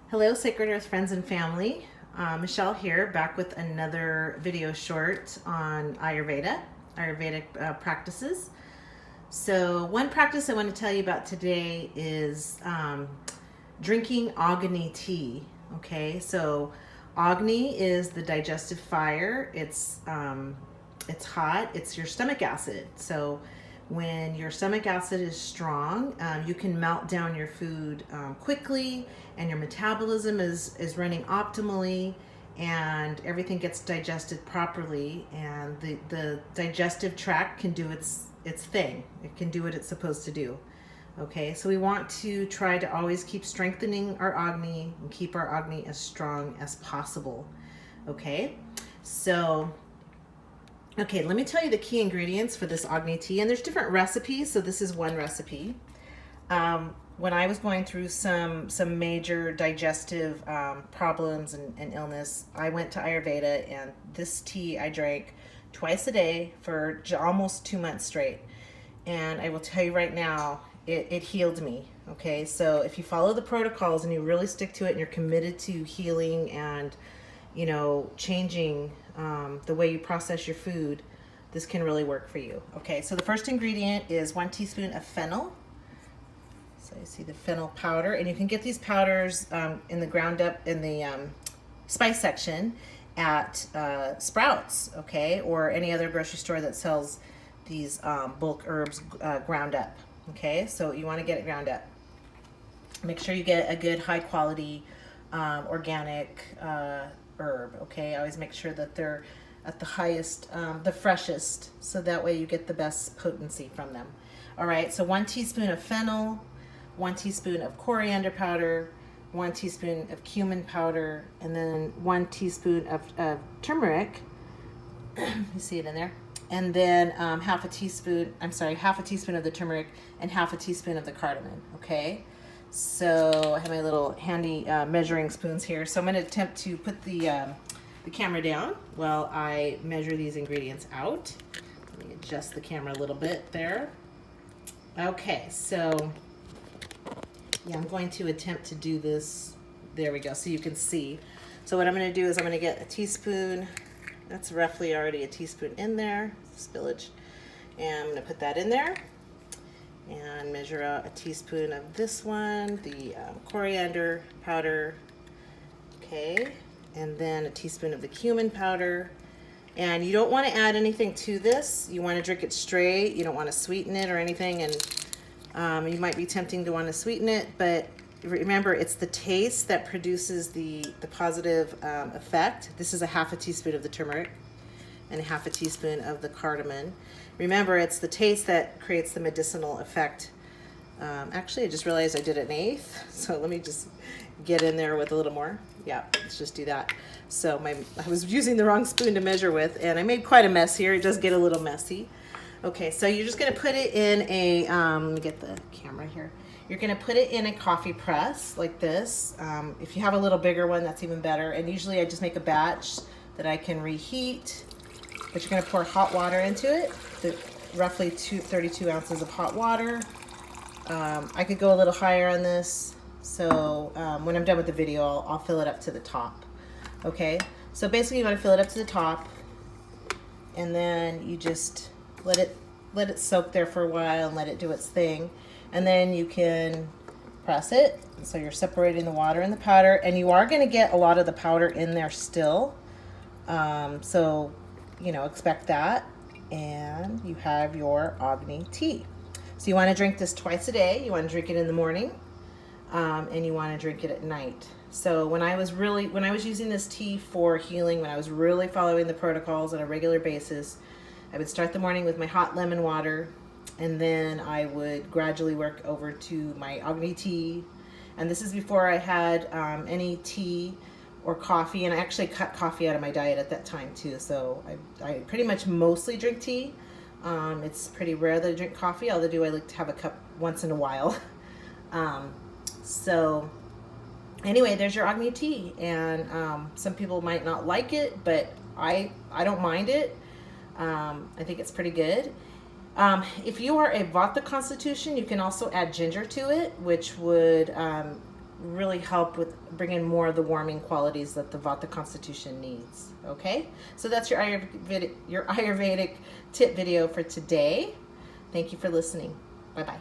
Hello, Sacred Earth friends and family. Michelle here, back with another video short on Ayurvedic practices. So one practice I want to tell you about today is drinking Agni tea. Okay, so Agni is the digestive fire. It's hot. It's your stomach acid. So when your stomach acid is strong, you can melt down your food quickly, and your metabolism is running optimally, and everything gets digested properly, and the digestive tract can do its thing. It can do what it's supposed to do. Okay, so we want to try to always keep strengthening our Agni and keep our Agni as strong as possible. Okay, so okay, let me tell you the key ingredients for this Agni tea, and there's different recipes, so this is one recipe. When I was going through some major digestive problems and illness, I went to Ayurveda, and this tea I drank twice a day for almost 2 months straight. And I will tell you right now, it healed me. Okay, so if you follow the protocols and you really stick to it and you're committed to healing and changing the way you process your food, this can really work for you. Okay, so the first ingredient is 1 teaspoon of fennel. So you see the fennel powder, and you can get these powders in the ground up in the spice section at Sprouts, okay, or any other grocery store that sells these bulk herbs ground up. Okay, so you want to get it ground up. Make sure you get a good high quality organic herb. Okay, always make sure that they're at the highest, the freshest, so that way you get the best potency from them. All right, so 1 teaspoon of fennel, 1 teaspoon of coriander powder, 1 teaspoon of cumin powder, and then 1 teaspoon of turmeric. You see it in there. And then half a teaspoon of the turmeric and half a teaspoon of the cardamom. Okay, so I have my little handy measuring spoons here. So I'm going to attempt to put the camera down while I measure these ingredients out. Let me adjust the camera a little bit there. Okay, so yeah, I'm going to attempt to do this. There we go, so you can see. So what I'm going to do is I'm going to get a teaspoon. That's roughly already a teaspoon in there, spillage. And I'm going to put that in there and measure out a teaspoon of this one, the coriander powder. Okay, and then a teaspoon of the cumin powder. And you don't want to add anything to this. You want to drink it straight. You don't want to sweeten it or anything. And you might be tempting to want to sweeten it, but remember, it's the taste that produces the positive effect. This is a half a teaspoon of the turmeric and a half a teaspoon of the cardamom. Remember, it's the taste that creates the medicinal effect. Actually, I just realized I did an eighth, so let me just get in there with a little more. Yeah, let's just do that. So I was using the wrong spoon to measure with, and I made quite a mess here. It does get a little messy. Okay, so you're just going to put it in a, let me get the camera here. You're going to put it in a coffee press like this. If you have a little bigger one, that's even better. And usually I just make a batch that I can reheat. But you're going to pour hot water into it, roughly 32 ounces of hot water. I could go a little higher on this. So when I'm done with the video, I'll fill it up to the top. Okay, so basically you want to fill it up to the top, and then you just let it soak there for a while and let it do its thing. And then you can press it. So you're separating the water and the powder, and you are going to get a lot of the powder in there still. So, expect that. And you have your Agni tea. So you want to drink this twice a day. You want to drink it in the morning, and you want to drink it at night. So when I was using this tea for healing, when I was really following the protocols on a regular basis, I would start the morning with my hot lemon water, and then I would gradually work over to my Agni tea. And this is before I had any tea or coffee, and I actually cut coffee out of my diet at that time too. So I pretty much mostly drink tea. It's pretty rare that I drink coffee, although I like to have a cup once in a while. So anyway, there's your Agni tea, and some people might not like it, but I don't mind it. I think it's pretty good. If you are a Vata constitution, you can also add ginger to it, which would really help with bringing more of the warming qualities that the Vata constitution needs. Okay, so that's your Ayurvedic tip video for today. Thank you for listening. Bye-bye.